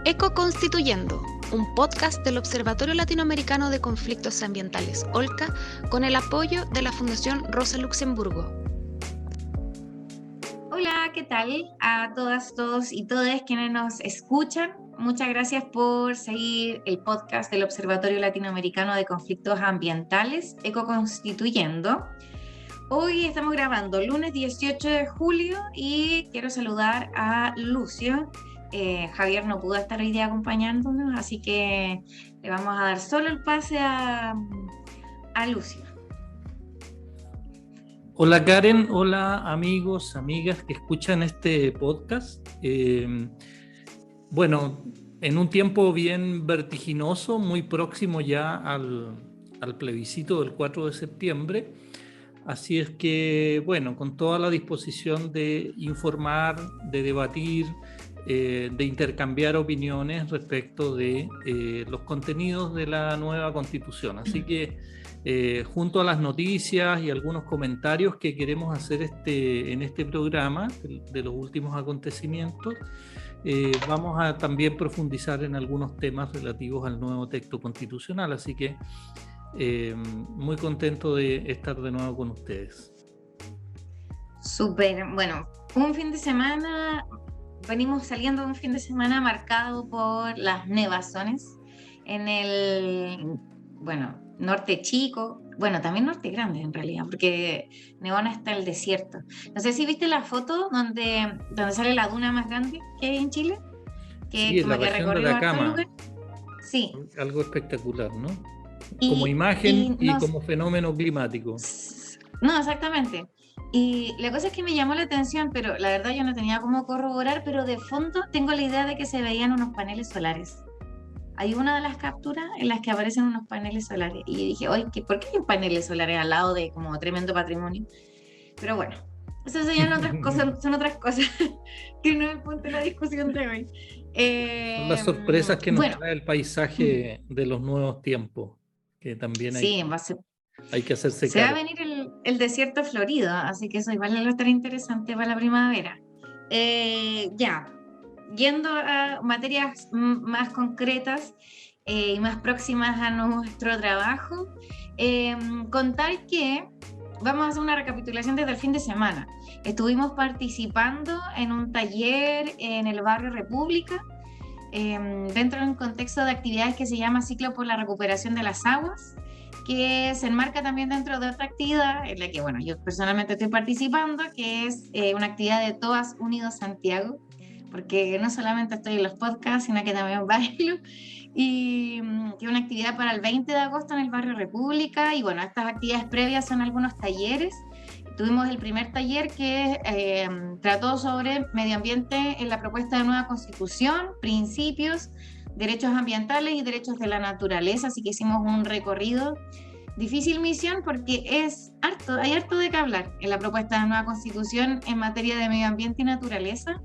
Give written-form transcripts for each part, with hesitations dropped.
Ecoconstituyendo, un podcast del Observatorio Latinoamericano de Conflictos Ambientales, OLCA, con el apoyo de la Fundación Rosa Luxemburgo. Hola, ¿qué tal? A todas, todos y todas quienes nos escuchan. Muchas gracias por seguir el podcast del Observatorio Latinoamericano de Conflictos Ambientales, Ecoconstituyendo. Hoy estamos grabando lunes 18 de julio y quiero saludar a Lucio. Javier no pudo estar hoy día acompañándonos, así que le vamos a dar solo el pase a Lucio. Hola Karen, hola amigos, amigas que escuchan este podcast. Bueno, en un tiempo bien vertiginoso, muy próximo ya al plebiscito del 4 de septiembre. Así es que, bueno, con toda la disposición de informar, de debatir, de intercambiar opiniones respecto de los contenidos de la nueva Constitución. Así que junto a las noticias y algunos comentarios que queremos hacer en este programa de los últimos acontecimientos, vamos a también profundizar en algunos temas relativos al nuevo texto constitucional. Así que muy contento de estar de nuevo con ustedes. Súper, bueno, un fin de semana, venimos saliendo de un fin de semana marcado por las nevazones en el, norte chico, también norte grande en realidad, porque nevó hasta el desierto. No sé si viste la foto donde sale la duna más grande que hay en Chile, que sí, como la que región de Atacama. Sí. Algo espectacular, ¿no? Como imagen y como fenómeno climático. No, exactamente. Y la cosa es que me llamó la atención, pero la verdad yo no tenía cómo corroborar, pero de fondo tengo la idea de que se veían unos paneles solares. Hay una de las capturas en las que aparecen unos paneles solares. Y dije, oye, ¿por qué hay paneles solares al lado de como tremendo patrimonio? Pero bueno, eso son otras cosas que no es el punto de la discusión de hoy. Son las sorpresas que nos trae el paisaje de los nuevos tiempos, que también hay que hacerse cargo. Se va a venir el desierto florido, así que eso igual va a estar interesante para la primavera. Yendo a materias más concretas y más próximas a nuestro trabajo, contar que vamos a hacer una recapitulación desde el fin de semana. Estuvimos participando en un taller en el barrio República, dentro de un contexto de actividades que se llama Ciclo por la Recuperación de las Aguas, que se enmarca también dentro de otra actividad en la que, yo personalmente estoy participando, que es una actividad de Todas Unidos Santiago, porque no solamente estoy en los podcasts, sino que también bailo, y que es una actividad para el 20 de agosto en el barrio República, y estas actividades previas son algunos talleres. Tuvimos el primer taller que trató sobre medio ambiente en la propuesta de nueva constitución, principios, derechos ambientales y derechos de la naturaleza, así que hicimos un recorrido. Difícil misión porque hay harto de qué hablar en la propuesta de nueva constitución en materia de medio ambiente y naturaleza,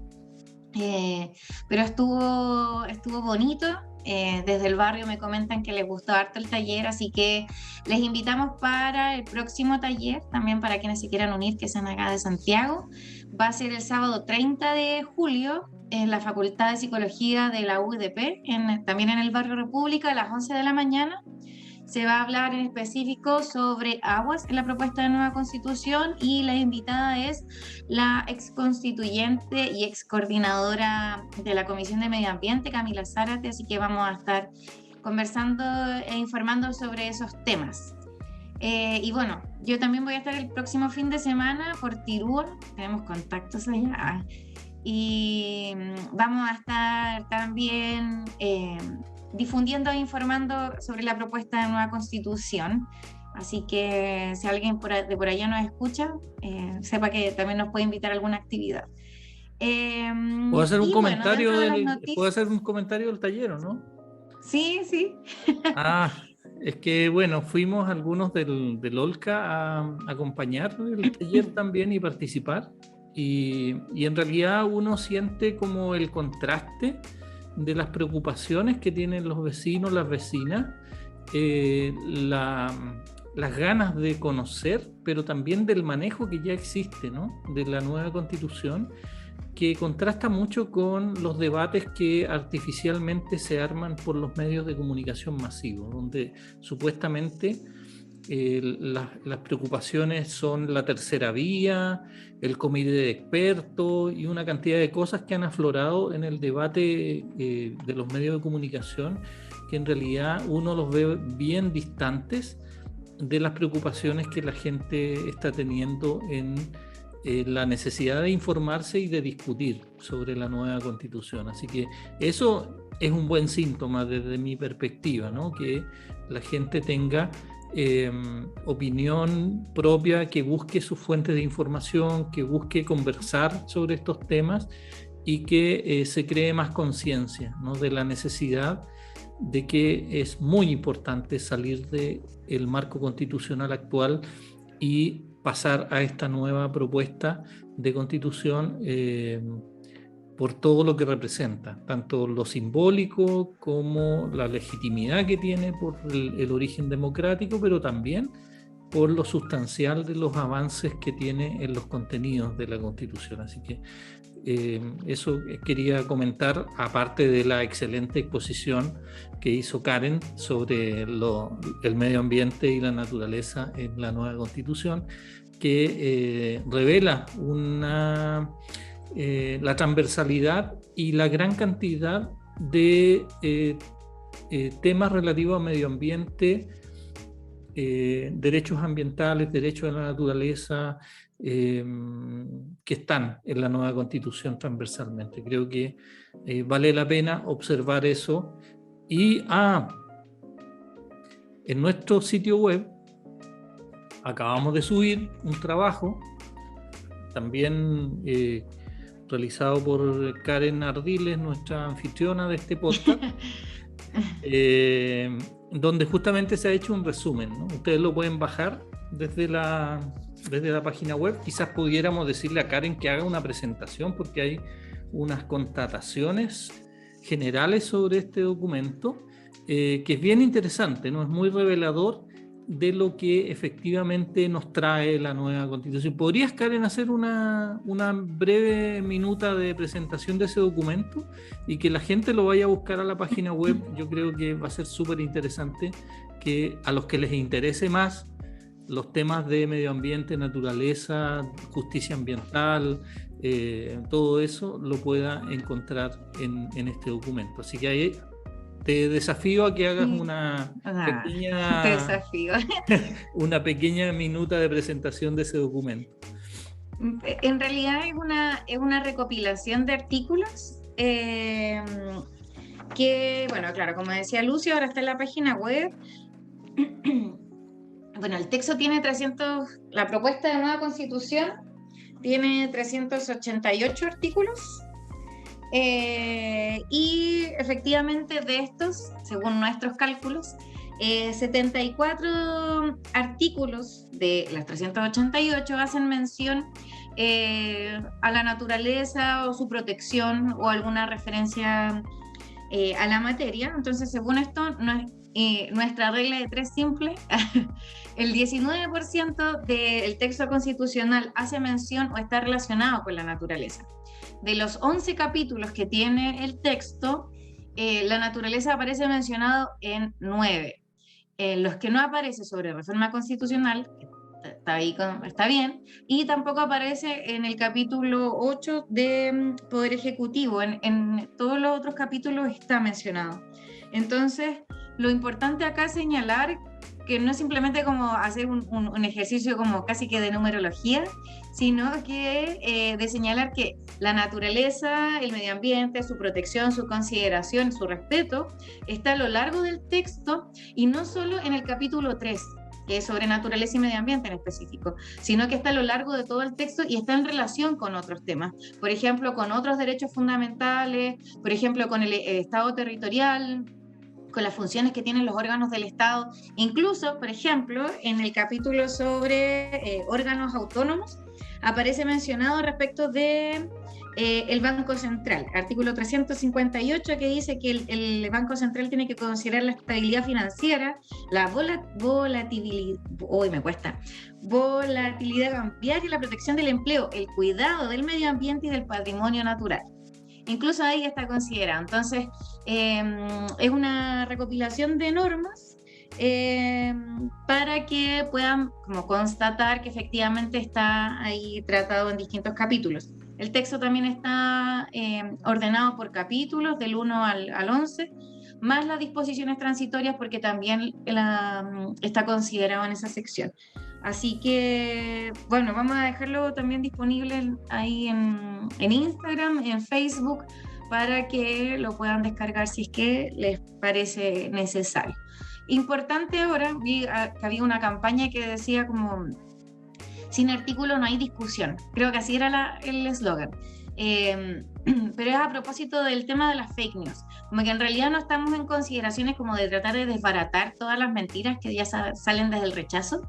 pero estuvo bonito. Desde el barrio me comentan que les gustó harto el taller, así que les invitamos para el próximo taller, también para quienes se quieran unir, que sean acá de Santiago. Va a ser el sábado 30 de julio en la Facultad de Psicología de la UDP, también en el barrio República, a las 11 de la mañana. Se va a hablar en específico sobre aguas en la propuesta de nueva constitución, y la invitada es la ex constituyente y ex coordinadora de la Comisión de Medio Ambiente, Camila Zárate, así que vamos a estar conversando e informando sobre esos temas. Yo también voy a estar el próximo fin de semana por Tirúa, tenemos contactos allá, y vamos a estar también difundiendo e informando sobre la propuesta de nueva constitución. Así que si alguien de por allá nos escucha, sepa que también nos puede invitar a alguna actividad. ¿Puedo hacer un comentario del taller o no? Sí. Es que fuimos algunos del OLCA a acompañar el taller también y participar. Y en realidad uno siente como el contraste de las preocupaciones que tienen los vecinos, las vecinas, las ganas de conocer, pero también del manejo que ya existe, ¿no?, de la nueva Constitución, que contrasta mucho con los debates que artificialmente se arman por los medios de comunicación masivos, donde supuestamente las preocupaciones son la tercera vía, el comité de expertos y una cantidad de cosas que han aflorado en el debate de los medios de comunicación, que en realidad uno los ve bien distantes de las preocupaciones que la gente está teniendo en la necesidad de informarse y de discutir sobre la nueva Constitución. Así que eso es un buen síntoma desde mi perspectiva, ¿no?, que la gente tenga opinión propia, que busque sus fuentes de información, que busque conversar sobre estos temas y que se cree más conciencia, ¿no?, de la necesidad de que es muy importante salir del marco constitucional actual y pasar a esta nueva propuesta de constitución por todo lo que representa, tanto lo simbólico como la legitimidad que tiene por el origen democrático, pero también por lo sustancial de los avances que tiene en los contenidos de la Constitución. Así que eso quería comentar, aparte de la excelente exposición que hizo Karen sobre el medio ambiente y la naturaleza en la nueva Constitución, que revela la transversalidad y la gran cantidad de temas relativos a medio ambiente, derechos ambientales, derechos de la naturaleza, que están en la nueva Constitución transversalmente. Creo que vale la pena observar eso. Y en nuestro sitio web acabamos de subir un trabajo también realizado por Karen Ardiles, nuestra anfitriona de este podcast, donde justamente se ha hecho un resumen, ¿no? Ustedes lo pueden bajar desde la página web. Quizás pudiéramos decirle a Karen que haga una presentación, porque hay unas constataciones generales sobre este documento, que es bien interesante, ¿no? Es muy revelador de lo que efectivamente nos trae la nueva Constitución. ¿Podrías, Karen, hacer una breve minuta de presentación de ese documento y que la gente lo vaya a buscar a la página web? Yo creo que va a ser súper interesante que a los que les interese más los temas de medio ambiente, naturaleza, justicia ambiental, todo eso lo pueda encontrar en este documento. Así que ahí te desafío a que hagas una pequeña minuta de presentación de ese documento. En realidad es una recopilación de artículos que, bueno, claro, como decía Lucio, ahora está en la página web. Bueno, el texto tiene la propuesta de nueva Constitución tiene 388 artículos. Y efectivamente de estos, según nuestros cálculos, 74 artículos de las 388 hacen mención a la naturaleza o su protección o alguna referencia a la materia. Entonces, según esto, nuestra regla de tres simple, el 19% del texto constitucional hace mención o está relacionado con la naturaleza. De los 11 capítulos que tiene el texto, la naturaleza aparece mencionado en 9. Los que no aparece sobre reforma constitucional, está bien, y tampoco aparece en el capítulo 8 de Poder Ejecutivo. En todos los otros capítulos está mencionado. Entonces, lo importante acá es señalar que no es simplemente como hacer un ejercicio como casi que de numerología, sino que de señalar que la naturaleza, el medio ambiente, su protección, su consideración, su respeto, está a lo largo del texto y no solo en el capítulo 3, que es sobre naturaleza y medio ambiente en específico, sino que está a lo largo de todo el texto y está en relación con otros temas, por ejemplo, con otros derechos fundamentales, por ejemplo, con el Estado territorial, con las funciones que tienen los órganos del Estado, incluso, por ejemplo, en el capítulo sobre órganos autónomos, aparece mencionado respecto de el Banco Central, artículo 358, que dice que el Banco Central tiene que considerar la estabilidad financiera, la volatilidad, hoy me cuesta, volatilidad cambiaria, la protección del empleo, el cuidado del medio ambiente y del patrimonio natural. Incluso ahí está considerado. Entonces, es una recopilación de normas para que puedan como constatar que efectivamente está ahí tratado en distintos capítulos. El texto también está ordenado por capítulos, del 1 al 11, más las disposiciones transitorias, porque también está considerado en esa sección. Así que, bueno, vamos a dejarlo también disponible ahí en Instagram, en Facebook, para que lo puedan descargar si es que les parece necesario. Importante ahora, vi que había una campaña que decía como, sin artículo no hay discusión. Creo que así era el eslogan. Pero es a propósito del tema de las fake news. Como que en realidad no estamos en consideraciones como de tratar de desbaratar todas las mentiras que ya salen desde el rechazo.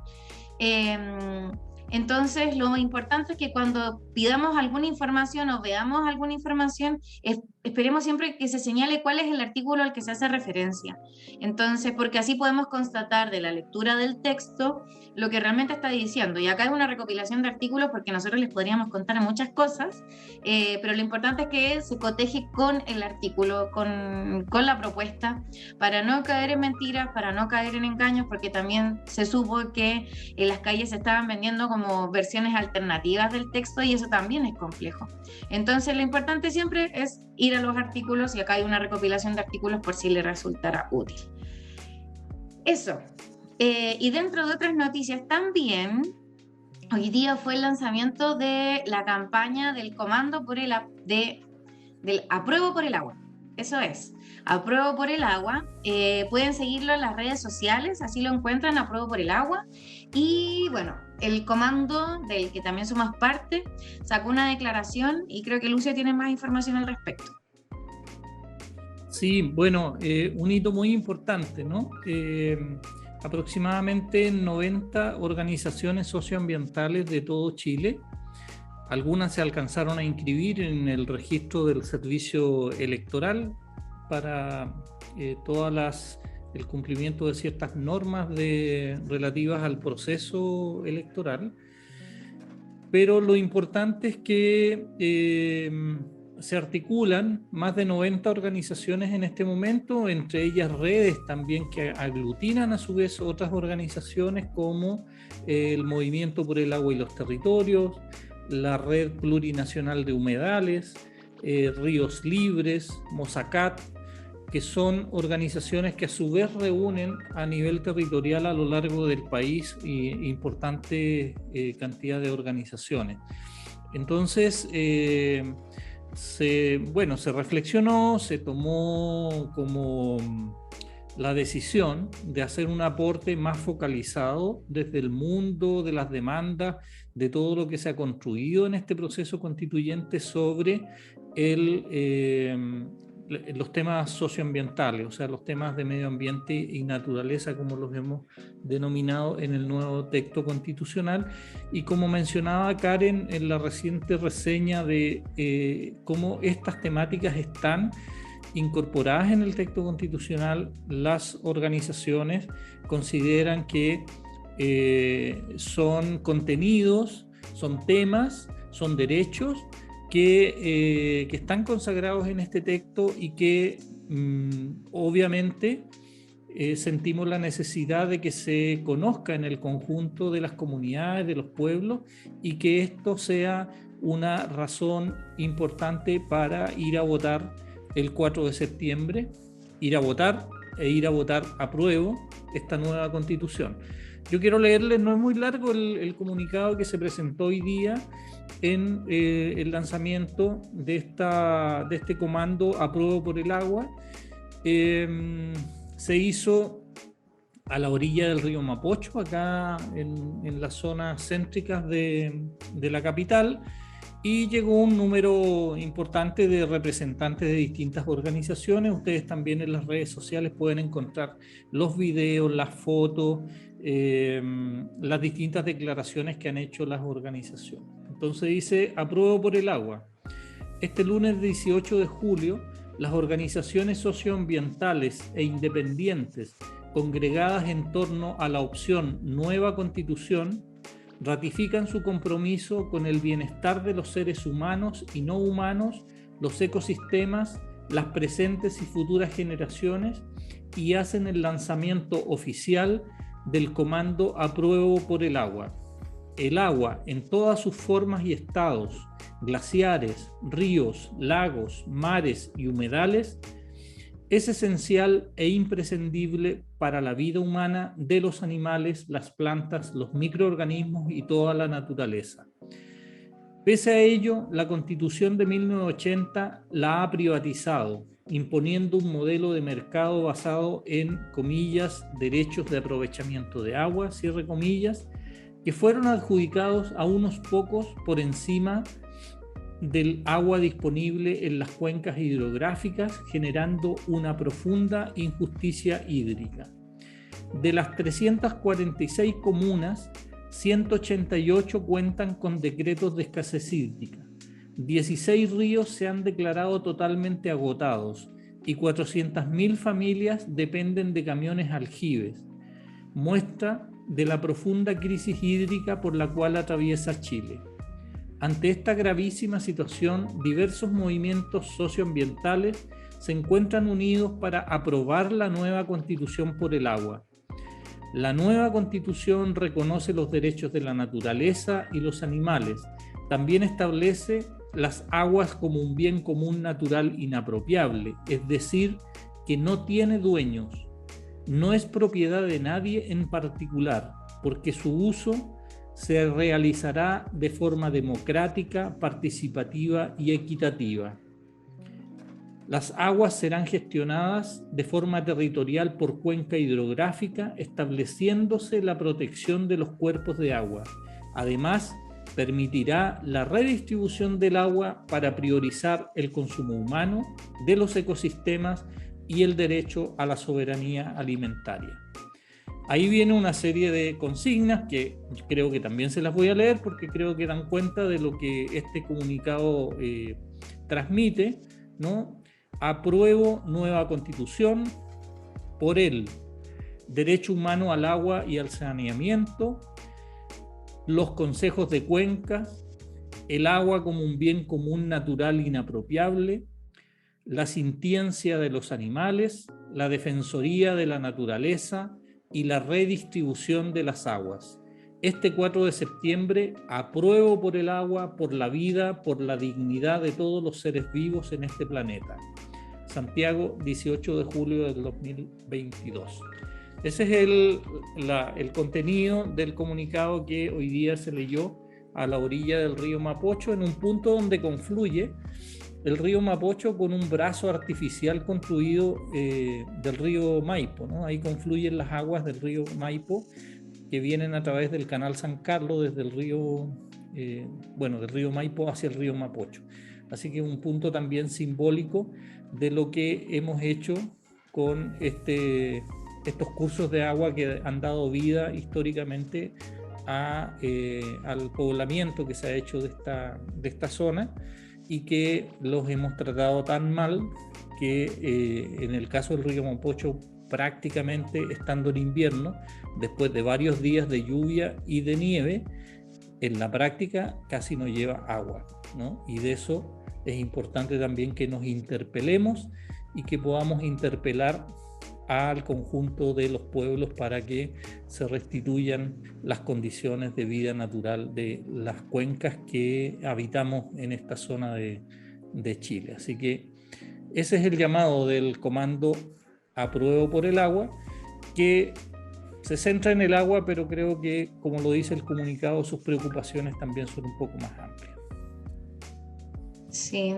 Entonces, lo importante es que cuando pidamos alguna información o veamos alguna información, esperemos siempre que se señale cuál es el artículo al que se hace referencia. Entonces, porque así podemos constatar de la lectura del texto lo que realmente está diciendo. Y acá es una recopilación de artículos porque nosotros les podríamos contar muchas cosas, pero lo importante es que se coteje con el artículo, con la propuesta, para no caer en mentiras, para no caer en engaños, porque también se supo que en las calles se estaban vendiendo como versiones alternativas del texto y eso también es complejo. Entonces, lo importante siempre es ir a los artículos, y acá hay una recopilación de artículos por si les resultara útil. Eso. Y dentro de otras noticias también, hoy día fue el lanzamiento de la campaña del Comando por del Apruebo por el Agua. Eso es, Apruebo por el Agua. Pueden seguirlo en las redes sociales, así lo encuentran, Apruebo por el Agua. Y bueno, el comando del que también somos parte sacó una declaración y creo que Lucio tiene más información al respecto. Sí, bueno, un hito muy importante, ¿no? Aproximadamente 90 organizaciones socioambientales de todo Chile. Algunas se alcanzaron a inscribir en el registro del servicio electoral para el cumplimiento de ciertas normas relativas al proceso electoral. Pero lo importante es que se articulan más de 90 organizaciones en este momento, entre ellas redes también que aglutinan a su vez otras organizaciones como el Movimiento por el Agua y los Territorios, la Red Plurinacional de Humedales, Ríos Libres, Mosacat, que son organizaciones que a su vez reúnen a nivel territorial a lo largo del país importante cantidad de organizaciones. Entonces, se reflexionó, se tomó como la decisión de hacer un aporte más focalizado desde el mundo de las demandas, de todo lo que se ha construido en este proceso constituyente sobre los temas socioambientales, o sea, los temas de medio ambiente y naturaleza, como los hemos denominado en el nuevo texto constitucional. Y como mencionaba Karen en la reciente reseña de cómo estas temáticas están incorporadas en el texto constitucional, las organizaciones consideran que son contenidos, son temas, son derechos que están consagrados en este texto y que obviamente sentimos la necesidad de que se conozca en el conjunto de las comunidades, de los pueblos, y que esto sea una razón importante para ir a votar el 4 de septiembre, ir a votar apruebo esta nueva constitución. Yo quiero leerles, no es muy largo el comunicado que se presentó hoy día en el lanzamiento de este comando Apruebo por el Agua. Se hizo a la orilla del río Mapocho, acá en las zonas céntricas de la capital, y llegó un número importante de representantes de distintas organizaciones. Ustedes también en las redes sociales pueden encontrar los videos, las fotos, las distintas declaraciones que han hecho las organizaciones. Entonces dice, apruebo por el agua. Este lunes 18 de julio, las organizaciones socioambientales e independientes congregadas en torno a la opción Nueva Constitución ratifican su compromiso con el bienestar de los seres humanos y no humanos, los ecosistemas, las presentes y futuras generaciones, y hacen el lanzamiento oficial del comando Apruebo por el agua. El agua en todas sus formas y estados, glaciares, ríos, lagos, mares y humedales, es esencial e imprescindible para la vida humana, de los animales, las plantas, los microorganismos y toda la naturaleza. Pese a ello, la Constitución de 1980 la ha privatizado, imponiendo un modelo de mercado basado en, comillas, derechos de aprovechamiento de agua, cierre comillas, que fueron adjudicados a unos pocos por encima del agua disponible en las cuencas hidrográficas, generando una profunda injusticia hídrica. De las 346 comunas, 188 cuentan con decretos de escasez hídrica. 16 ríos se han declarado totalmente agotados y 400.000 familias dependen de camiones aljibes. Muestra de la profunda crisis hídrica por la cual atraviesa Chile. Ante esta gravísima situación, diversos movimientos socioambientales se encuentran unidos para aprobar la nueva Constitución por el agua. La nueva Constitución reconoce los derechos de la naturaleza y los animales. También establece las aguas como un bien común natural inapropiable, es decir, que no tiene dueños. No es propiedad de nadie en particular, porque su uso se realizará de forma democrática, participativa y equitativa. Las aguas serán gestionadas de forma territorial por cuenca hidrográfica, estableciéndose la protección de los cuerpos de agua. Además, permitirá la redistribución del agua para priorizar el consumo humano, de los ecosistemas y el derecho a la soberanía alimentaria. Ahí viene una serie de consignas que creo que también se las voy a leer porque creo que dan cuenta de lo que este comunicado transmite, ¿no? Apruebo nueva Constitución por el derecho humano al agua y al saneamiento, los consejos de cuencas, el agua como un bien común natural inapropiable, la sintiencia de los animales, la defensoría de la naturaleza y la redistribución de las aguas. Este 4 de septiembre apruebo por el agua, por la vida, por la dignidad de todos los seres vivos en este planeta. Santiago, 18 de julio del 2022. Ese es el contenido del comunicado que hoy día se leyó a la orilla del río Mapocho, en un punto donde confluye el río Mapocho con un brazo artificial construido del río Maipo, ¿no? Ahí confluyen las aguas del río Maipo que vienen a través del canal San Carlos desde el río, del río Maipo hacia el río Mapocho. Así que un punto también simbólico de lo que hemos hecho con estos cursos de agua que han dado vida históricamente al poblamiento que se ha hecho de esta zona, y que los hemos tratado tan mal que en el caso del río Mapocho, prácticamente estando en invierno, después de varios días de lluvia y de nieve, en la práctica casi no lleva agua, ¿no? Y de eso es importante también que nos interpelemos y que podamos interpelar al conjunto de los pueblos para que se restituyan las condiciones de vida natural de las cuencas que habitamos en esta zona de Chile. Así que ese es el llamado del comando Apruebo por el agua, que se centra en el agua, pero creo que, como lo dice el comunicado, sus preocupaciones también son un poco más amplias. Sí.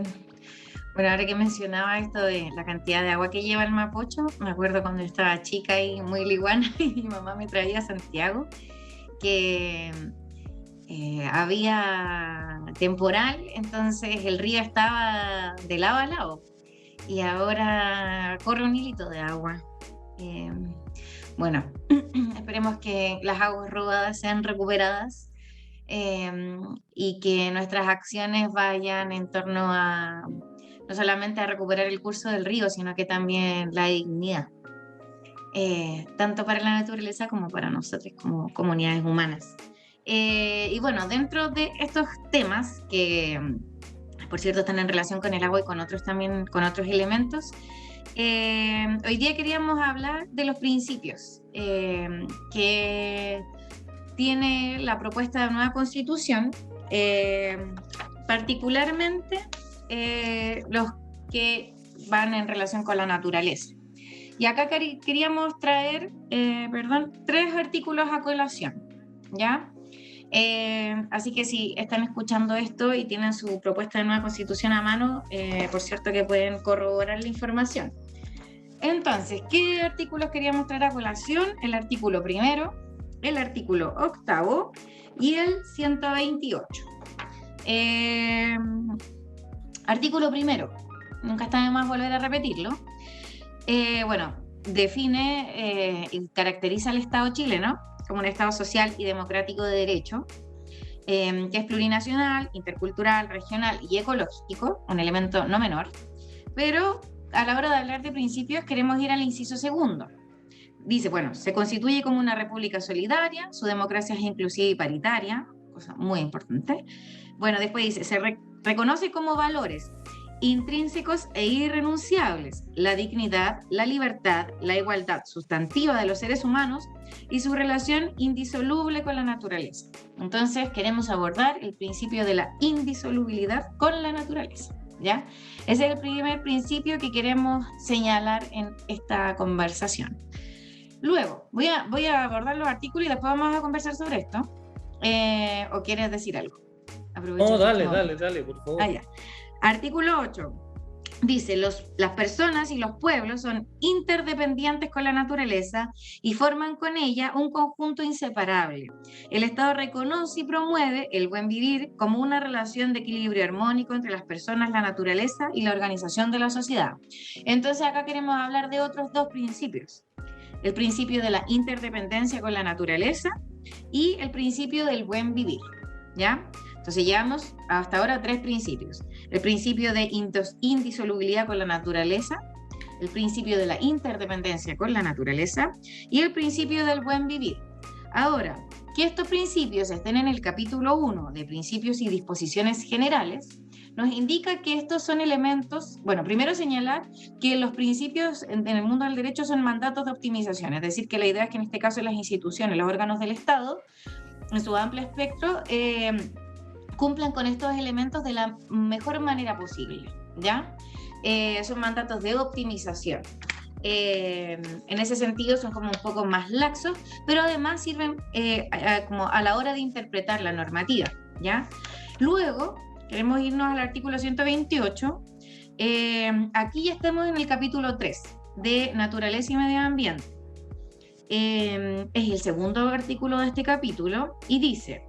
Bueno, ahora que mencionaba esto de la cantidad de agua que lleva el Mapocho, me acuerdo cuando estaba chica y muy liguana y mi mamá me traía a Santiago, que había temporal, entonces el río estaba de lado a lado y ahora corre un hilito de agua. Bueno, esperemos que las aguas robadas sean recuperadas y que nuestras acciones vayan en torno a no solamente a recuperar el curso del río, sino que también la dignidad, tanto para la naturaleza como para nosotros como comunidades humanas. Y bueno, dentro de estos temas que, por cierto, están en relación con el agua y con otros también, con otros elementos, hoy día queríamos hablar de los principios que tiene la propuesta de nueva constitución, particularmente los que van en relación con la naturaleza. Y acá queríamos traer, 3 artículos a colación, ¿ya? Así que si están escuchando esto y tienen su propuesta de nueva constitución a mano, por cierto que pueden corroborar la información. Entonces, ¿qué artículos queríamos traer a colación? El artículo 1, el artículo 8 y el 128. Artículo 1, nunca está de más volver a repetirlo. Bueno, define y caracteriza al Estado chileno como un Estado social y democrático de derecho, que es plurinacional, intercultural, regional y ecológico, un elemento no menor, pero a la hora de hablar de principios queremos ir al inciso 2. Dice, bueno, se constituye como una república solidaria, su democracia es inclusiva y paritaria, cosa muy importante. Bueno, después dice, se reconoce como valores intrínsecos e irrenunciables la dignidad, la libertad, la igualdad sustantiva de los seres humanos y su relación indisoluble con la naturaleza. Entonces queremos abordar el principio de la indisolubilidad con la naturaleza, ¿ya? Ese es el primer principio que queremos señalar en esta conversación. Luego, voy a abordar los artículos y después vamos a conversar sobre esto. ¿O quieres decir algo? No, dale, por favor. Ya. Artículo 8. Dice, las personas y los pueblos son interdependientes con la naturaleza y forman con ella un conjunto inseparable. El Estado reconoce y promueve el buen vivir como una relación de equilibrio armónico entre las personas, la naturaleza y la organización de la sociedad. Entonces acá queremos hablar de otros 2 principios. El principio de la interdependencia con la naturaleza y el principio del buen vivir, ¿ya? Entonces llevamos hasta ahora 3 principios. El principio de indisolubilidad con la naturaleza, el principio de la interdependencia con la naturaleza y el principio del buen vivir. Ahora, que estos principios estén en el capítulo 1 de principios y disposiciones generales, nos indica que estos son elementos, bueno, primero señalar que los principios en el mundo del derecho son mandatos de optimización, es decir, que la idea es que en este caso las instituciones, los órganos del Estado, en su amplio espectro, cumplan con estos elementos de la mejor manera posible, ¿ya? Son mandatos de optimización. En ese sentido son como un poco más laxos, pero además sirven como a la hora de interpretar la normativa, ¿ya? Luego, queremos irnos al artículo 128. Aquí ya estamos en el capítulo 3 de Naturaleza y Medio Ambiente. Es el segundo artículo de este capítulo y dice...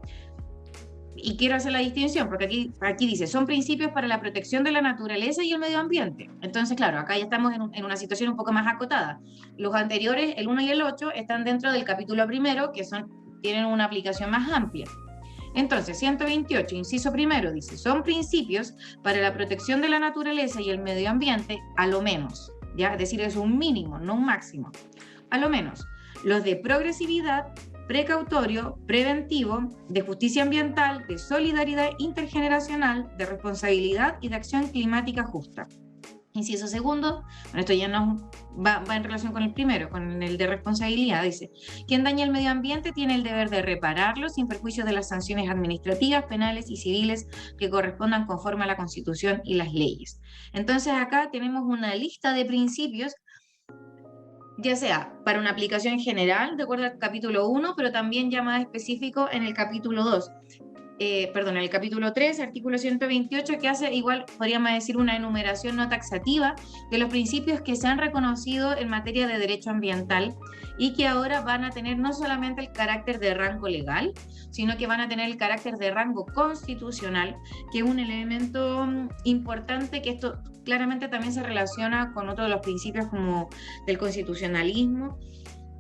Y quiero hacer la distinción, porque aquí dice, son principios para la protección de la naturaleza y el medio ambiente. Entonces, claro, acá ya estamos en una situación un poco más acotada. Los anteriores, el 1 y el 8, están dentro del capítulo 1, que tienen una aplicación más amplia. Entonces, 128, inciso 1, dice, son principios para la protección de la naturaleza y el medio ambiente, a lo menos, ¿ya? Es decir, es un mínimo, no un máximo. A lo menos, los de progresividad, precautorio, preventivo, de justicia ambiental, de solidaridad intergeneracional, de responsabilidad y de acción climática justa. Inciso 2, bueno, esto ya no va en relación con el primero, con el de responsabilidad, dice, quien daña el medio ambiente tiene el deber de repararlo sin perjuicio de las sanciones administrativas, penales y civiles que correspondan conforme a la Constitución y las leyes. Entonces acá tenemos una lista de principios, ya sea para una aplicación general, de acuerdo al capítulo 1, pero también ya más específico en el capítulo 2. En el capítulo 3, artículo 128, que hace igual, podríamos decir, una enumeración no taxativa de los principios que se han reconocido en materia de derecho ambiental y que ahora van a tener no solamente el carácter de rango legal, sino que van a tener el carácter de rango constitucional, que es un elemento importante, que esto claramente también se relaciona con otro de los principios como del constitucionalismo,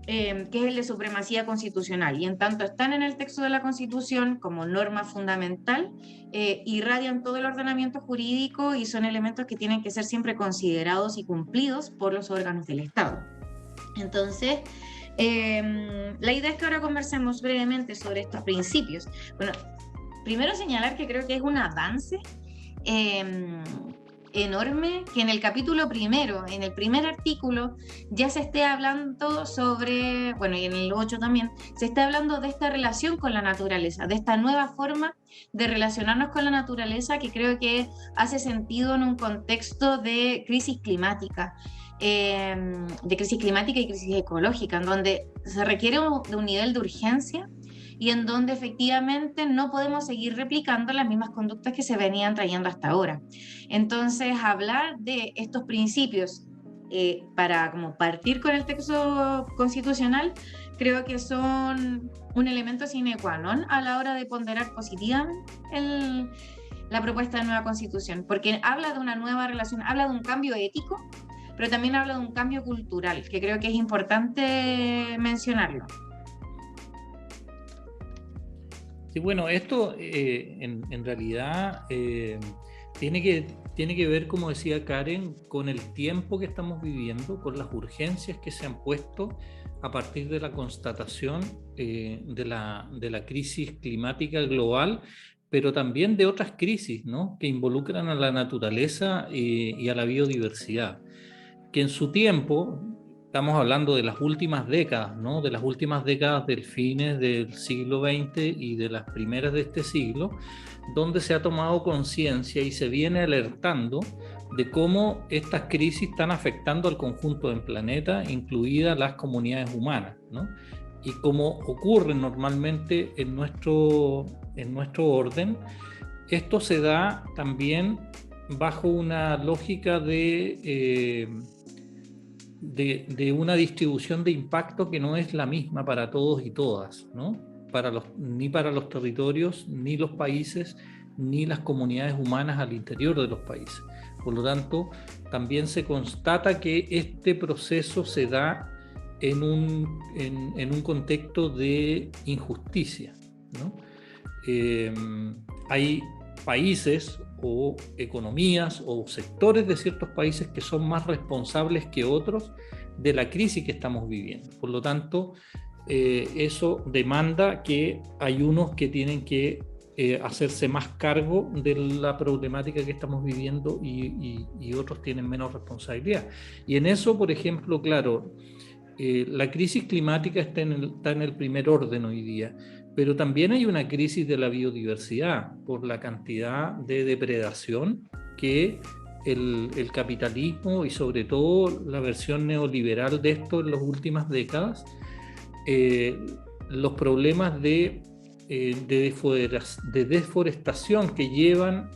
que es el de supremacía constitucional, y en tanto están en el texto de la Constitución como norma fundamental, irradian todo el ordenamiento jurídico y son elementos que tienen que ser siempre considerados y cumplidos por los órganos del Estado. Entonces, la idea es que ahora conversemos brevemente sobre estos principios. Bueno, primero señalar que creo que es un avance enorme que en el capítulo primero, en el primer artículo, ya se esté hablando sobre, bueno, y en el 8 también, se está hablando de esta relación con la naturaleza, de esta nueva forma de relacionarnos con la naturaleza que creo que hace sentido en un contexto de crisis climática. De crisis climática y crisis ecológica, en donde se requiere de un nivel de urgencia y en donde efectivamente no podemos seguir replicando las mismas conductas que se venían trayendo hasta ahora. Entonces, hablar de estos principios para como partir con el texto constitucional, creo que son un elemento sine qua non a la hora de ponderar positivamente la propuesta de nueva constitución, porque habla de una nueva relación, habla de un cambio ético, pero también habla de un cambio cultural, que creo que es importante mencionarlo. Sí, bueno, esto en realidad tiene que ver, como decía Karen, con el tiempo que estamos viviendo, con las urgencias que se han puesto a partir de la constatación de la crisis climática global, pero también de otras crisis, ¿no?, que involucran a la naturaleza y a la biodiversidad, que en su tiempo, estamos hablando de las últimas décadas, ¿no?, de las últimas décadas del fines del siglo XX y de las primeras de este siglo, donde se ha tomado conciencia y se viene alertando de cómo estas crisis están afectando al conjunto del planeta, incluidas las comunidades humanas, ¿no?, y como ocurre normalmente en nuestro orden, esto se da también bajo una lógica de una distribución de impacto que no es la misma para todos y todas, ¿no?, ni para los territorios, ni los países, ni las comunidades humanas al interior de los países. Por lo tanto, también se constata que este proceso se da en un contexto de injusticia, ¿no? Hay países o economías o sectores de ciertos países que son más responsables que otros de la crisis que estamos viviendo. Por lo tanto, eso demanda que hay unos que tienen que hacerse más cargo de la problemática que estamos viviendo y otros tienen menos responsabilidad. Y en eso, por ejemplo, claro, la crisis climática está en el primer orden hoy día, pero también hay una crisis de la biodiversidad por la cantidad de depredación que el capitalismo y sobre todo la versión neoliberal de esto en las últimas décadas, los problemas de deforestación que llevan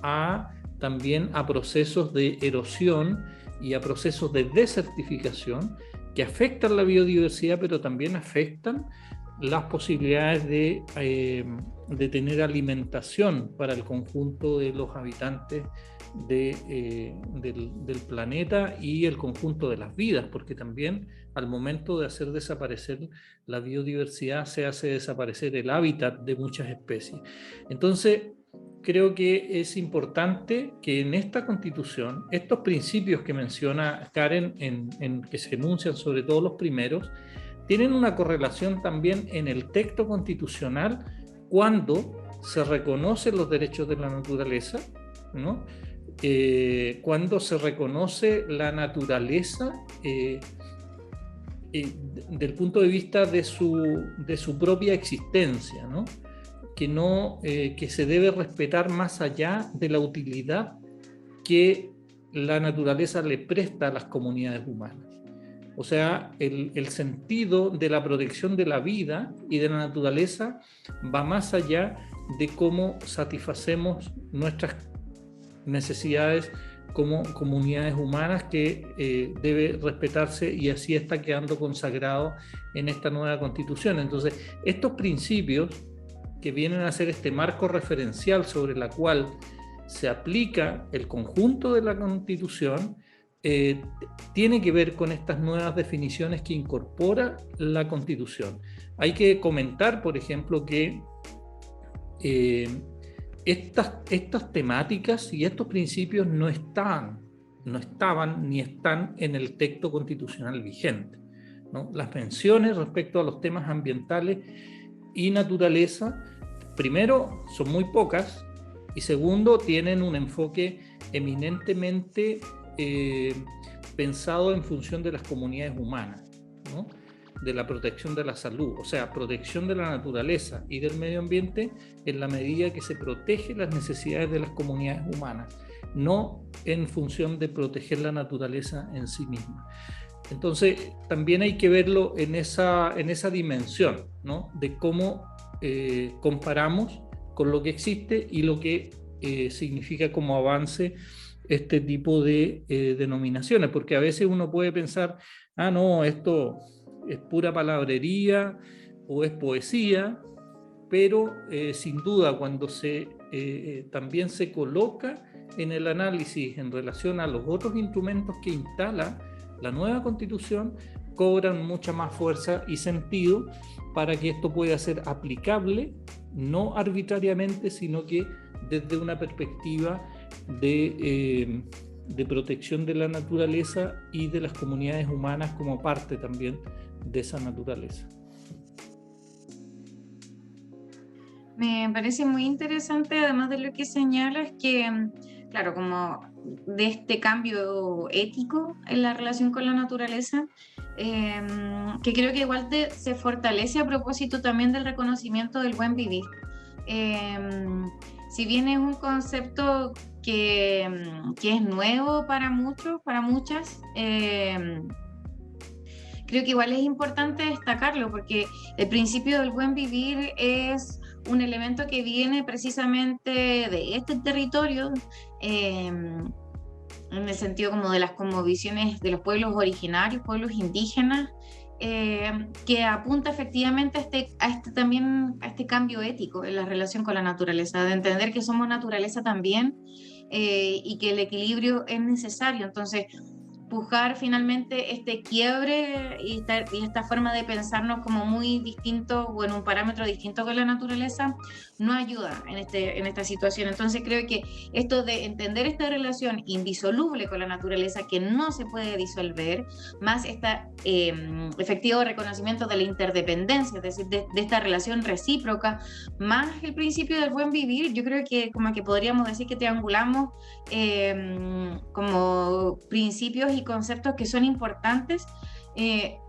también a procesos de erosión y a procesos de desertificación que afectan la biodiversidad, pero también afectan las posibilidades de tener alimentación para el conjunto de los habitantes del planeta y el conjunto de las vidas, porque también al momento de hacer desaparecer la biodiversidad se hace desaparecer el hábitat de muchas especies. Entonces, creo que es importante que en esta Constitución, estos principios que menciona Karen, que se enuncian sobre todo los primeros, tienen una correlación también en el texto constitucional cuando se reconocen los derechos de la naturaleza, ¿no? Cuando se reconoce la naturaleza del punto de vista de su propia existencia, ¿no? Que se debe respetar más allá de la utilidad que la naturaleza le presta a las comunidades humanas. O sea, el sentido de la protección de la vida y de la naturaleza va más allá de cómo satisfacemos nuestras necesidades como comunidades humanas, que debe respetarse, y así está quedando consagrado en esta nueva Constitución. Entonces, estos principios que vienen a ser este marco referencial sobre la cual se aplica el conjunto de la Constitución, tiene que ver con estas nuevas definiciones que incorpora la Constitución. Hay que comentar, por ejemplo, que estas temáticas y estos principios no estaban ni están en el texto constitucional vigente, ¿no? Las menciones respecto a los temas ambientales y naturaleza, primero, son muy pocas, y segundo, tienen un enfoque eminentemente pensado en función de las comunidades humanas, ¿no? De la protección de la salud, o sea, protección de la naturaleza y del medio ambiente en la medida que se protege las necesidades de las comunidades humanas, no en función de proteger la naturaleza en sí misma. Entonces, también hay que verlo en esa dimensión, ¿no? De cómo comparamos con lo que existe y lo que significa como avance este tipo de denominaciones, porque a veces uno puede pensar, no, esto es pura palabrería o es poesía, pero sin duda cuando también se coloca en el análisis en relación a los otros instrumentos que instala la nueva Constitución, cobran mucha más fuerza y sentido para que esto pueda ser aplicable, no arbitrariamente, sino que desde una perspectiva de protección de la naturaleza y de las comunidades humanas como parte también de esa naturaleza. Me parece muy interesante, además de lo que señalas, que, claro, como de este cambio ético en la relación con la naturaleza, que creo que igual se fortalece a propósito también del reconocimiento del buen vivir. Si bien es un concepto que es nuevo para muchos, para muchas, creo que igual es importante destacarlo, porque el principio del buen vivir es un elemento que viene precisamente de este territorio, en el sentido como de las cosmovisiones de los pueblos originarios, pueblos indígenas, que apunta efectivamente a este cambio ético en la relación con la naturaleza, de entender que somos naturaleza también, y que el equilibrio es necesario. Entonces, pujar finalmente este quiebre y esta forma de pensarnos como muy distinto o en un parámetro distinto con la naturaleza no ayuda en esta situación. Entonces creo que esto de entender esta relación indisoluble con la naturaleza que no se puede disolver, más este efectivo reconocimiento de la interdependencia, es decir, de esta relación recíproca, más el principio del buen vivir, yo creo que como que podríamos decir que triangulamos como principios y conceptos que son importantes,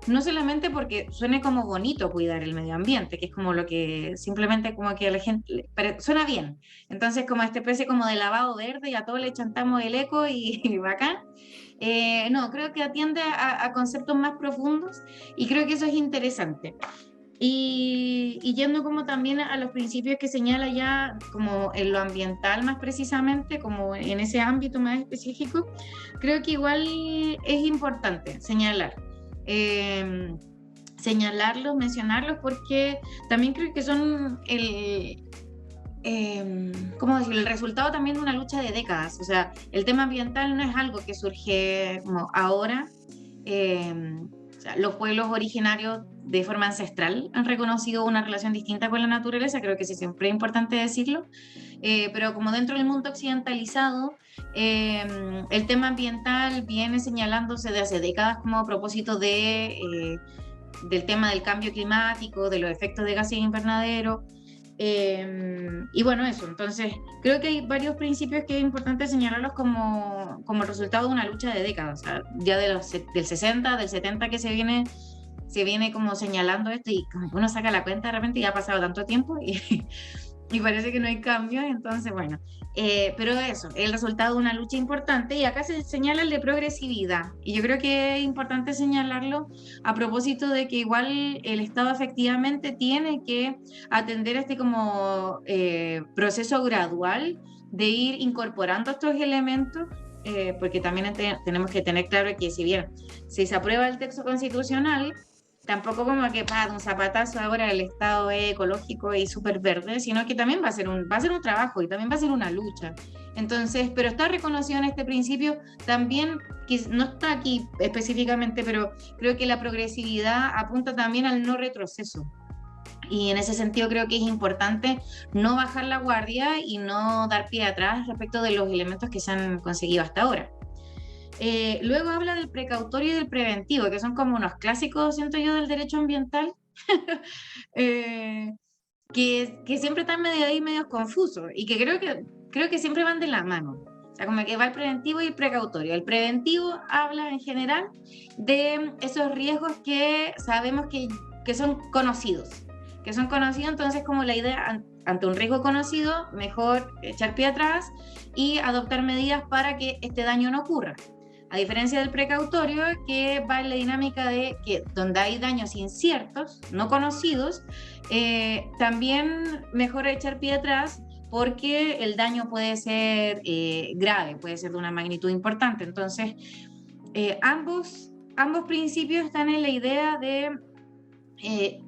no solamente porque suene como bonito cuidar el medio ambiente, que es como lo que simplemente como que a la gente suena bien, entonces como esta especie como de lavado verde y a todos le chantamos el eco y bacán. No, creo que atiende a conceptos más profundos y creo que eso es interesante. Y yendo como también a los principios que señala ya como en lo ambiental más precisamente, como en ese ámbito más específico, creo que igual es importante señalarlos, mencionarlos, porque también creo que son ¿cómo decirlo? El resultado también de una lucha de décadas. O sea, el tema ambiental no es algo que surge como ahora. O sea, los pueblos originarios de forma ancestral han reconocido una relación distinta con la naturaleza, creo que sí, siempre es importante decirlo, pero como dentro del mundo occidentalizado, el tema ambiental viene señalándose de hace décadas como a propósito del tema del cambio climático, de los efectos de gases invernadero. Y bueno, eso, entonces creo que hay varios principios que es importante señalarlos como resultado de una lucha de décadas, o sea, ya del 60, del 70 que se viene como señalando esto, y como uno saca la cuenta de repente ya ha pasado tanto tiempo y parece que no hay cambios, entonces bueno, pero eso, el resultado de una lucha importante, y acá se señala el de progresividad, y yo creo que es importante señalarlo a propósito de que igual el Estado efectivamente tiene que atender este como proceso gradual de ir incorporando estos elementos, porque también tenemos que tener claro que si bien si se aprueba el texto constitucional, tampoco como que de un zapatazo ahora el Estado es ecológico y súper verde, sino que también va a ser un trabajo y también va a ser una lucha. Entonces, pero está reconocido en este principio también, que no está aquí específicamente, pero creo que la progresividad apunta también al no retroceso. Y en ese sentido creo que es importante no bajar la guardia y no dar pie atrás respecto de los elementos que se han conseguido hasta ahora. Luego habla del precautorio y del preventivo, que son como unos clásicos, siento yo, del derecho ambiental, que siempre están medio ahí, medio confusos, y que creo que siempre van de la mano. O sea, como que va el preventivo y el precautorio. El preventivo habla en general de esos riesgos que sabemos que son conocidos. Entonces como la idea, ante un riesgo conocido, mejor echar pie atrás y adoptar medidas para que este daño no ocurra. A diferencia del precautorio, que va en la dinámica de que donde hay daños inciertos, no conocidos, también mejor echar pie atrás porque el daño puede ser grave, puede ser de una magnitud importante. Entonces, ambos principios están en la idea de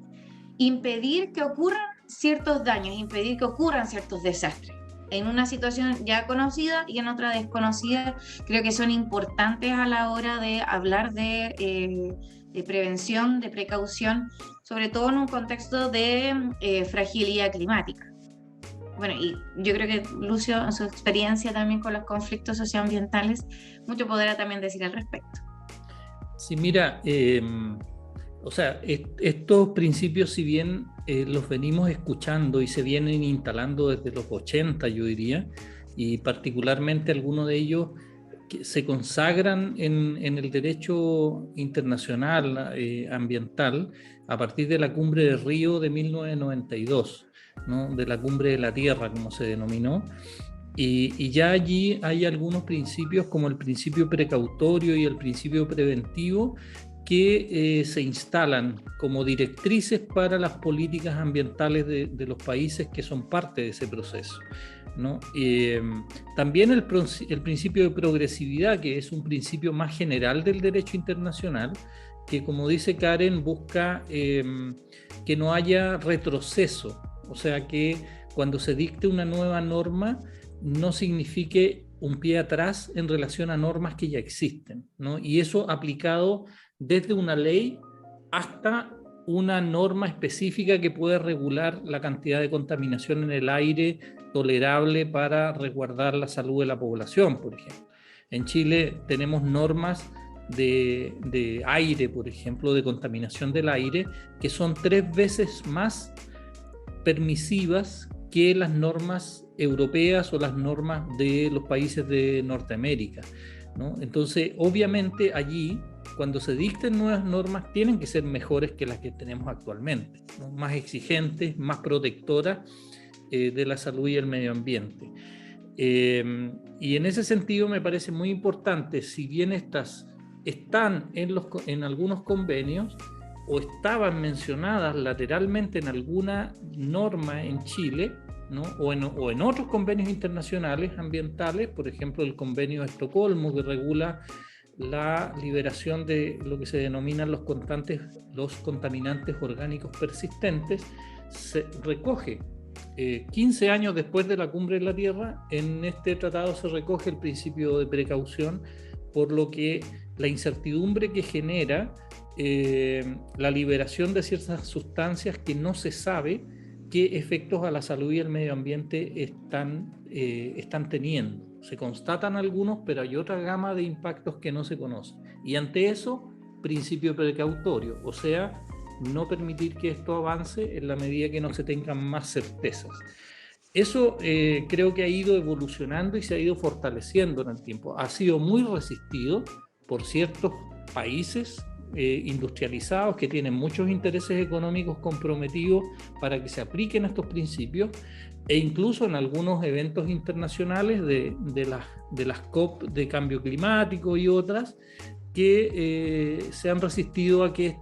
impedir que ocurran ciertos daños, impedir que ocurran ciertos desastres. En una situación ya conocida y en otra desconocida, creo que son importantes a la hora de hablar de prevención, de precaución, sobre todo en un contexto de fragilidad climática. Bueno, y yo creo que Lucio, en su experiencia también con los conflictos socioambientales, mucho podrá también decir al respecto. Sí, mira, o sea, estos principios, si bien los venimos escuchando y se vienen instalando desde los 80, yo diría, y particularmente algunos de ellos que se consagran en el derecho internacional ambiental a partir de la Cumbre de Río de 1992, ¿no? De la Cumbre de la Tierra, como se denominó. Y ya allí hay algunos principios como el principio precautorio y el principio preventivo que se instalan como directrices para las políticas ambientales de los países que son parte de ese proceso, ¿no? También el principio de progresividad, que es un principio más general del derecho internacional, que como dice Karen, busca que no haya retroceso, o sea que cuando se dicte una nueva norma no signifique un pie atrás en relación a normas que ya existen, ¿no? Y eso aplicado desde una ley hasta una norma específica que puede regular la cantidad de contaminación en el aire tolerable para resguardar la salud de la población, por ejemplo. En Chile tenemos normas de aire, por ejemplo, de contaminación del aire, que son 3 veces más permisivas que las normas europeas o las normas de los países de Norteamérica, ¿no? Entonces, obviamente allí, cuando se dicten nuevas normas, tienen que ser mejores que las que tenemos actualmente, ¿no? Más exigentes, más protectoras de la salud y el medio ambiente. Y en ese sentido me parece muy importante, si bien estas están en algunos convenios o estaban mencionadas lateralmente en alguna norma en Chile, ¿no? o en otros convenios internacionales ambientales, por ejemplo el convenio de Estocolmo, que regula la liberación de lo que se denominan los contaminantes orgánicos persistentes, se recoge 15 años después de la Cumbre de la Tierra. En este tratado se recoge el principio de precaución, por lo que la incertidumbre que genera la liberación de ciertas sustancias que no se sabe qué efectos a la salud y el medio ambiente están teniendo. Se constatan algunos, pero hay otra gama de impactos que no se conocen. Y ante eso, principio precautorio, o sea, no permitir que esto avance en la medida que no se tengan más certezas. Eso creo que ha ido evolucionando y se ha ido fortaleciendo en el tiempo. Ha sido muy resistido por ciertos países industrializados que tienen muchos intereses económicos comprometidos para que se apliquen estos principios, e incluso en algunos eventos internacionales de las COP de cambio climático y otras que se han resistido a que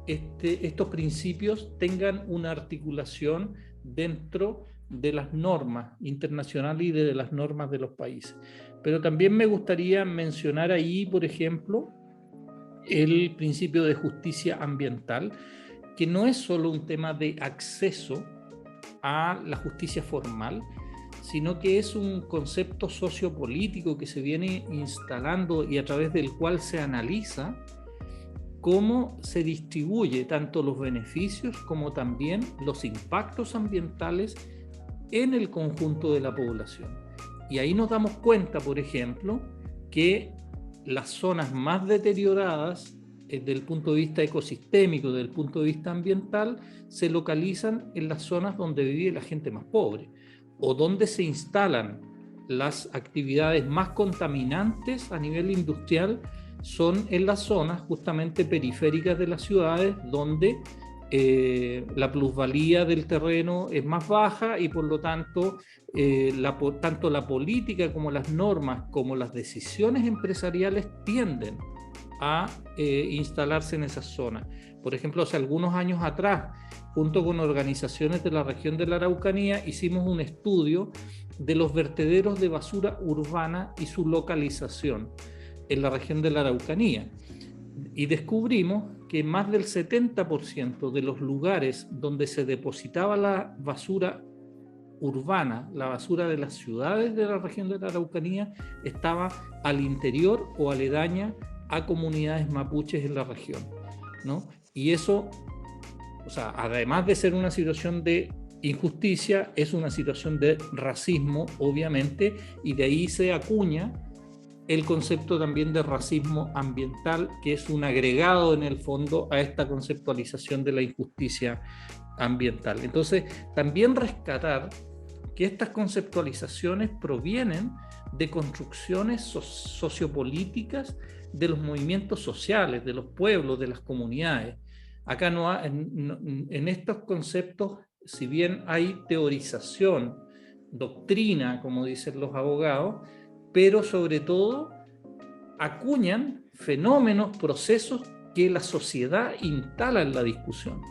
estos principios tengan una articulación dentro de las normas internacionales y de las normas de los países. Pero también me gustaría mencionar ahí, por ejemplo, el principio de justicia ambiental, que no es solo un tema de acceso a la justicia formal, sino que es un concepto sociopolítico que se viene instalando y a través del cual se analiza cómo se distribuye tanto los beneficios como también los impactos ambientales en el conjunto de la población. Y ahí nos damos cuenta, por ejemplo, que las zonas más deterioradas desde el punto de vista ecosistémico, desde el punto de vista ambiental, se localizan en las zonas donde vive la gente más pobre o donde se instalan las actividades más contaminantes a nivel industrial. Son en las zonas justamente periféricas de las ciudades donde la plusvalía del terreno es más baja y por lo tanto tanto la política como las normas como las decisiones empresariales tienden a instalarse en esas zonas. Por ejemplo, hace algunos años atrás, junto con organizaciones de la región de la Araucanía, hicimos un estudio de los vertederos de basura urbana y su localización en la región de la Araucanía. Y descubrimos que más del 70% de los lugares donde se depositaba la basura urbana, la basura de las ciudades de la región de la Araucanía, estaba al interior o aledaña a comunidades mapuches en la región, ¿no? Y eso, o sea, además de ser una situación de injusticia, es una situación de racismo, obviamente, y de ahí se acuña el concepto también de racismo ambiental, que es un agregado en el fondo a esta conceptualización de la injusticia ambiental. Entonces, también rescatar que estas conceptualizaciones provienen de construcciones sociopolíticas de los movimientos sociales, de los pueblos, de las comunidades. Acá en estos conceptos, si bien hay teorización, doctrina, como dicen los abogados, pero sobre todo acuñan fenómenos, procesos que la sociedad instala en la discusión,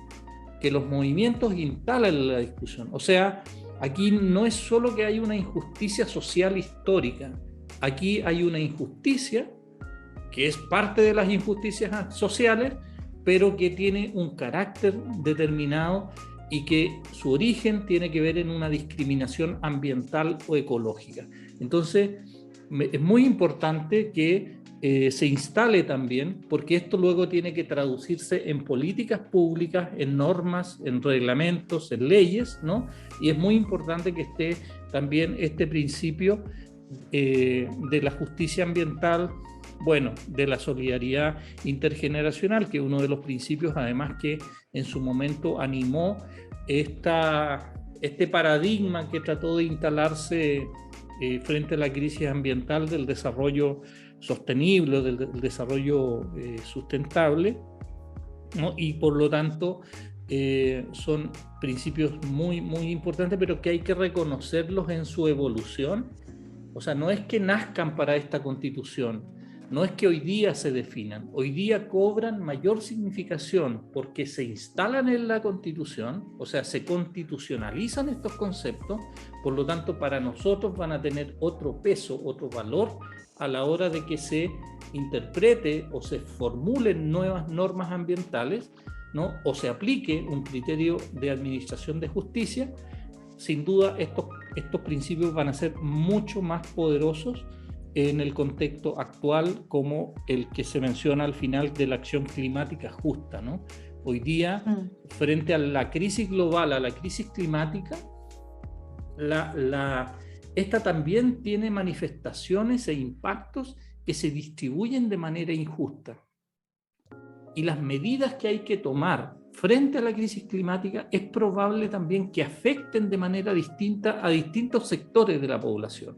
que los movimientos instalan en la discusión. O sea, aquí no es solo que hay una injusticia social histórica, aquí hay una injusticia que es parte de las injusticias sociales, pero que tiene un carácter determinado y que su origen tiene que ver en una discriminación ambiental o ecológica. Entonces, es muy importante que se instale también, porque esto luego tiene que traducirse en políticas públicas, en normas, en reglamentos, en leyes, ¿no? Y es muy importante que esté también este principio de la justicia ambiental, bueno, de la solidaridad intergeneracional, que es uno de los principios además que en su momento animó este paradigma que trató de instalarse frente a la crisis ambiental del desarrollo sostenible, del desarrollo sustentable, ¿no? Y por lo tanto son principios muy, muy importantes, pero que hay que reconocerlos en su evolución. O sea, no es que nazcan para esta Constitución, no es que hoy día se definan, hoy día cobran mayor significación porque se instalan en la Constitución, o sea, se constitucionalizan estos conceptos, por lo tanto para nosotros van a tener otro peso, otro valor a la hora de que se interprete o se formulen nuevas normas ambientales, ¿no? O se aplique un criterio de administración de justicia. Sin duda estos principios van a ser mucho más poderosos en el contexto actual, como el que se menciona al final de la acción climática justa, ¿no? Hoy día, frente a la crisis global, a la crisis climática, esta también tiene manifestaciones e impactos que se distribuyen de manera injusta. Y las medidas que hay que tomar frente a la crisis climática es probable también que afecten de manera distinta a distintos sectores de la población.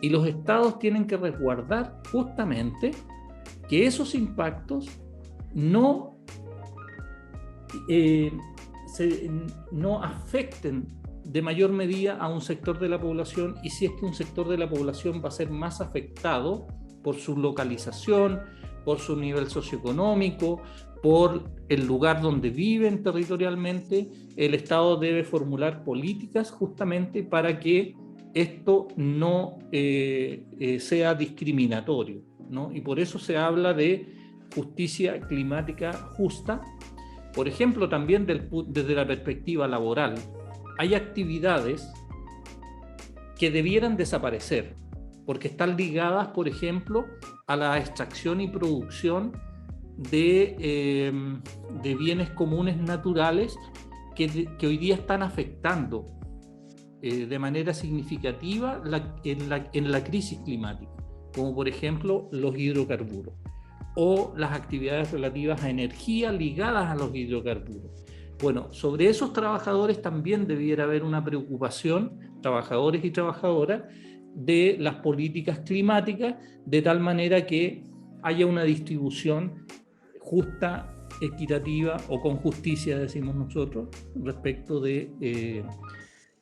Y los estados tienen que resguardar justamente que esos impactos no afecten de mayor medida a un sector de la población, y si es que un sector de la población va a ser más afectado por su localización, por su nivel socioeconómico, por el lugar donde viven territorialmente, el Estado debe formular políticas justamente para que esto no sea discriminatorio, ¿no? Y por eso se habla de justicia climática justa. Por ejemplo, también desde la perspectiva laboral, hay actividades que debieran desaparecer, porque están ligadas, por ejemplo, a la extracción y producción de bienes comunes naturales que hoy día están afectando de manera significativa en la crisis climática, como por ejemplo los hidrocarburos o las actividades relativas a energía ligadas a los hidrocarburos. Bueno, sobre esos trabajadores también debiera haber una preocupación, trabajadores y trabajadoras, de las políticas climáticas, de tal manera que haya una distribución justa, equitativa o con justicia, decimos nosotros, respecto de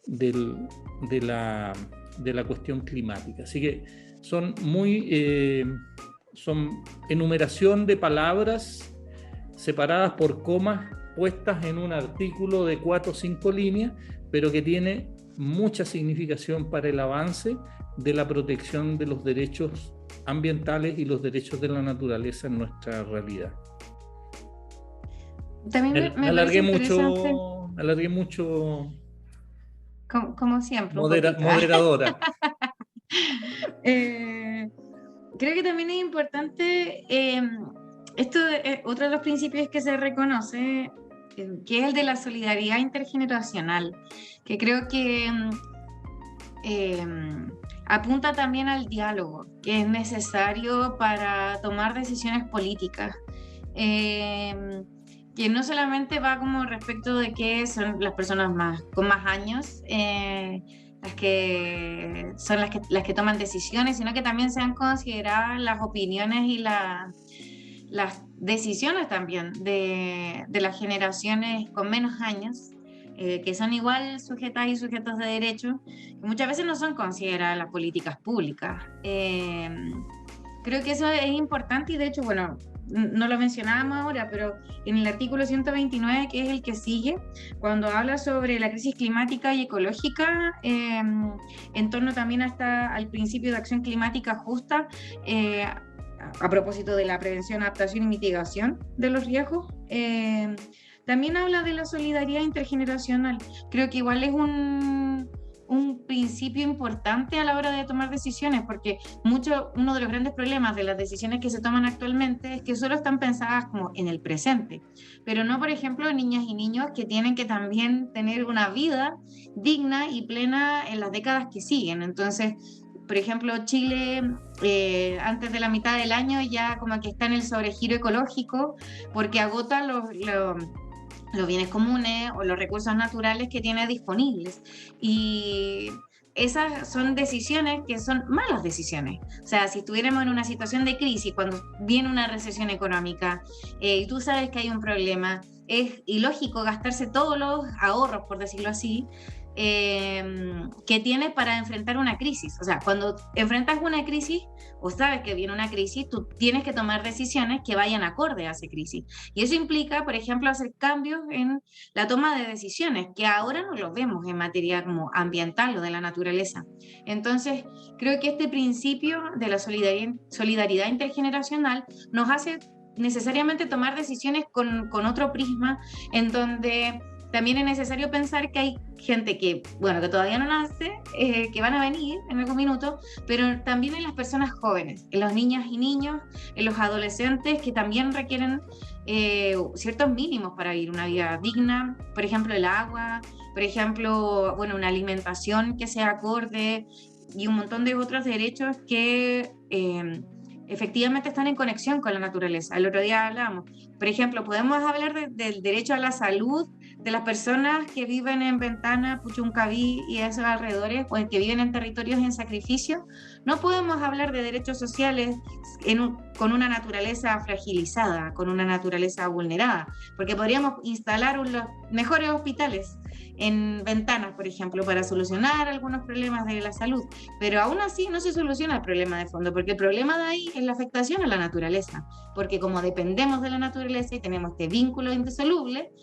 la cuestión climática. Así que son son enumeración de palabras separadas por comas puestas en un artículo de 4 o 5 líneas, pero que tiene mucha significación para el avance de la protección de los derechos ambientales y los derechos de la naturaleza en nuestra realidad. También me alargué interesante, mucho. como siempre, Moderadora. Creo que también es importante, esto es otro de los principios que se reconoce, que es el de la solidaridad intergeneracional, que creo que apunta también al diálogo, que es necesario para tomar decisiones políticas, que no solamente va como respecto de que son las personas con más años, las que son las que toman decisiones, sino que también sean consideradas las opiniones y las decisiones también de las generaciones con menos años, que son igual sujetas y sujetos de derecho, que muchas veces no son consideradas las políticas públicas. Creo que eso es importante y de hecho, bueno, no lo mencionábamos ahora, pero en el artículo 129, que es el que sigue, cuando habla sobre la crisis climática y ecológica, en torno también hasta al principio de acción climática justa, a propósito de la prevención, adaptación y mitigación de los riesgos, también habla de la solidaridad intergeneracional. Creo que igual es un principio importante a la hora de tomar decisiones, porque uno de los grandes problemas de las decisiones que se toman actualmente es que solo están pensadas como en el presente, pero no, por ejemplo, niñas y niños que tienen que también tener una vida digna y plena en las décadas que siguen. Entonces, por ejemplo, Chile antes de la mitad del año ya como que está en el sobregiro ecológico porque agota los bienes comunes o los recursos naturales que tiene disponibles. Y esas son decisiones que son malas decisiones. O sea, si estuviéramos en una situación de crisis, cuando viene una recesión económica y tú sabes que hay un problema, es ilógico gastarse todos los ahorros, por decirlo así, que tienes para enfrentar una crisis. O sea, cuando enfrentas una crisis o sabes que viene una crisis, tú tienes que tomar decisiones que vayan acorde a esa crisis. Y eso implica, por ejemplo, hacer cambios en la toma de decisiones, que ahora no los vemos en materia como ambiental o de la naturaleza. Entonces, creo que este principio de la solidaridad intergeneracional nos hace necesariamente tomar decisiones con otro prisma, en donde también es necesario pensar que hay gente que, bueno, que todavía no nace, que van a venir en algún minuto, pero también en las personas jóvenes, en los niñas y niños, en los adolescentes que también requieren ciertos mínimos para vivir una vida digna, por ejemplo el agua, por ejemplo, bueno, una alimentación que sea acorde y un montón de otros derechos que efectivamente están en conexión con la naturaleza. El otro día hablábamos, por ejemplo, podemos hablar del derecho a la salud de las personas que viven en Ventana, Puchuncaví y esos alrededores, o que viven en territorios en sacrificio. No podemos hablar de derechos sociales con una naturaleza fragilizada, con una naturaleza vulnerada, porque podríamos instalar los mejores hospitales en Ventanas, por ejemplo, para solucionar algunos problemas de la salud, pero aún así no se soluciona el problema de fondo, porque el problema de ahí es la afectación a la naturaleza, porque como dependemos de la naturaleza y tenemos este vínculo indisoluble,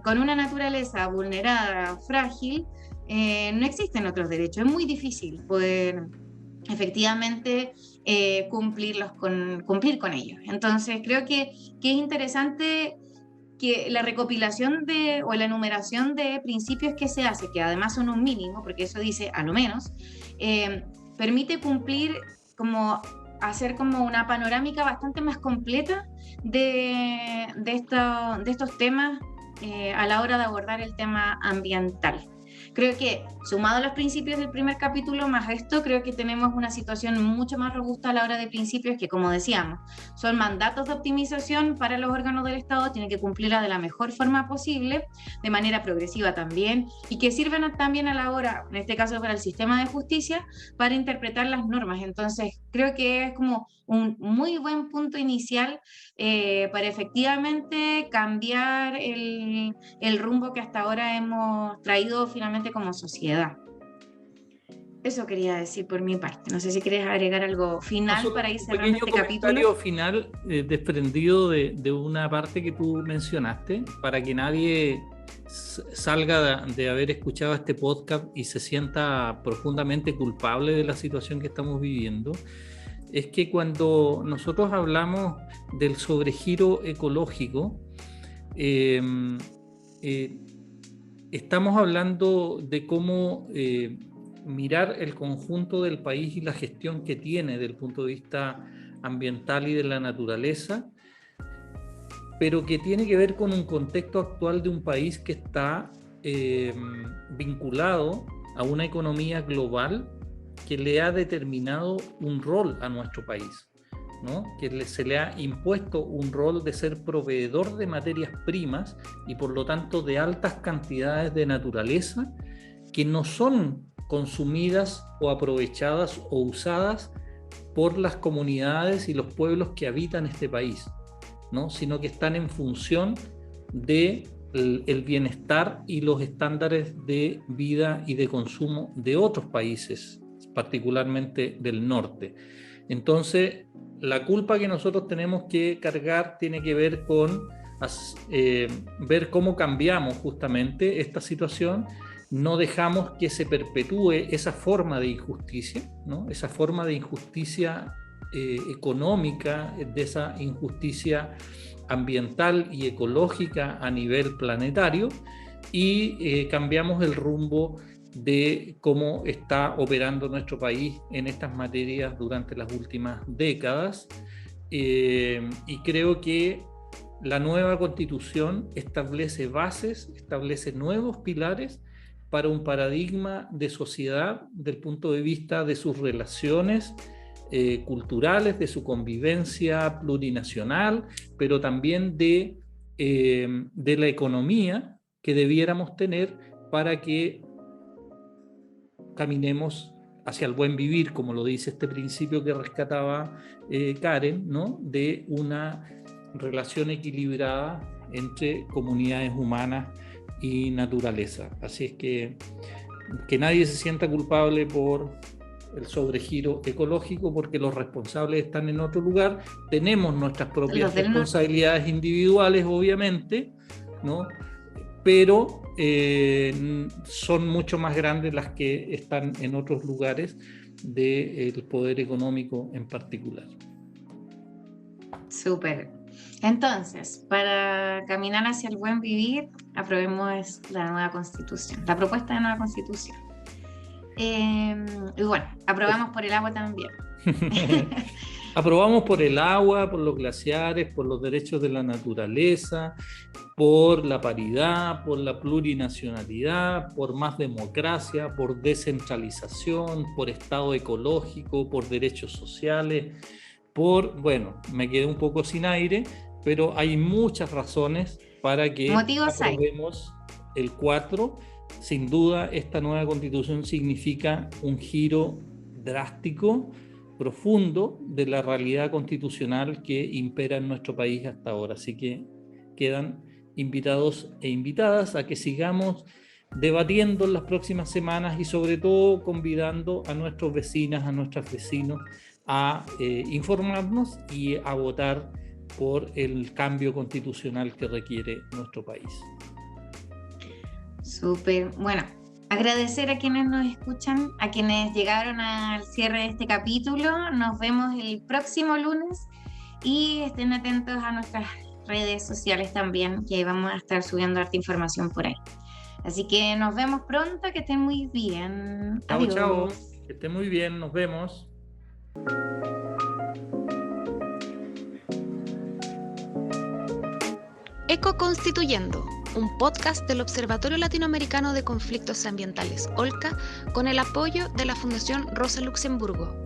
con una naturaleza vulnerada, frágil, no existen otros derechos. Es muy difícil poder efectivamente cumplir con ellos. Entonces creo que es interesante que la recopilación o la enumeración de principios que se hace, que además son un mínimo, porque eso dice a lo menos, permite cumplir hacer como una panorámica bastante más completa de estos temas a la hora de abordar el tema ambiental. Creo que, sumado a los principios del primer capítulo, más esto, creo que tenemos una situación mucho más robusta a la hora de principios que, como decíamos, son mandatos de optimización para los órganos del Estado, tienen que cumplirla de la mejor forma posible, de manera progresiva también, y que sirven también a la hora, en este caso para el sistema de justicia, para interpretar las normas. Entonces, creo que es como un muy buen punto inicial para efectivamente cambiar el rumbo que hasta ahora hemos traído finalmente como sociedad. Eso quería decir por mi parte. No sé si quieres agregar algo final para ir cerrando este capítulo. Un comentario final desprendido de una parte que tú mencionaste, para que nadie salga de haber escuchado este podcast y se sienta profundamente culpable de la situación que estamos viviendo. Es que cuando nosotros hablamos del sobregiro ecológico, estamos hablando de cómo mirar el conjunto del país y la gestión que tiene desde el punto de vista ambiental y de la naturaleza, pero que tiene que ver con un contexto actual de un país que está vinculado a una economía global que le ha determinado un rol a nuestro país, ¿no? Que se le ha impuesto un rol de ser proveedor de materias primas y por lo tanto de altas cantidades de naturaleza que no son consumidas o aprovechadas o usadas por las comunidades y los pueblos que habitan este país, ¿no? Sino que están en función de el bienestar y los estándares de vida y de consumo de otros países, particularmente del norte. Entonces, la culpa que nosotros tenemos que cargar tiene que ver con ver cómo cambiamos justamente esta situación. No dejamos que se perpetúe esa forma de injusticia, ¿no? Esa forma de injusticia económica, de esa injusticia ambiental y ecológica a nivel planetario, y cambiamos el rumbo de cómo está operando nuestro país en estas materias durante las últimas décadas. Y creo que la nueva Constitución establece bases, establece nuevos pilares para un paradigma de sociedad del punto de vista de sus relaciones culturales, de su convivencia plurinacional, pero también de la economía que debiéramos tener para que caminemos hacia el buen vivir, como lo dice este principio que rescataba Karen, ¿no? De una relación equilibrada entre comunidades humanas y naturaleza. Así es que nadie se sienta culpable por el sobregiro ecológico, porque los responsables están en otro lugar. Tenemos nuestras propias responsabilidades individuales, obviamente, ¿no? Pero son mucho más grandes las que están en otros lugares del poder económico en particular. Súper. Entonces, para caminar hacia el buen vivir, aprobemos la nueva Constitución, la propuesta de nueva Constitución. Y bueno, aprobamos por el agua también. Aprobamos por el agua, por los glaciares, por los derechos de la naturaleza, por la paridad, por la plurinacionalidad, por más democracia, por descentralización, por Estado ecológico, por derechos sociales, bueno, me quedé un poco sin aire, pero hay muchas razones para que aprobemos el 4. Sin duda, esta nueva Constitución significa un giro drástico, profundo de la realidad constitucional que impera en nuestro país hasta ahora. Así que quedan invitados e invitadas a que sigamos debatiendo en las próximas semanas y sobre todo convidando a nuestros vecinas, a nuestros vecinos a informarnos y a votar por el cambio constitucional que requiere nuestro país. Súper. Bueno, agradecer a quienes nos escuchan, a quienes llegaron al cierre de este capítulo. Nos vemos el próximo lunes y estén atentos a nuestras redes sociales también, que vamos a estar subiendo harta información por ahí. Así que nos vemos pronto, que estén muy bien. Chao, Adiós. chao. Que esté muy bien. Nos vemos. Ecoconstituyendo, un podcast del Observatorio Latinoamericano de Conflictos Ambientales, OLCA, con el apoyo de la Fundación Rosa Luxemburgo.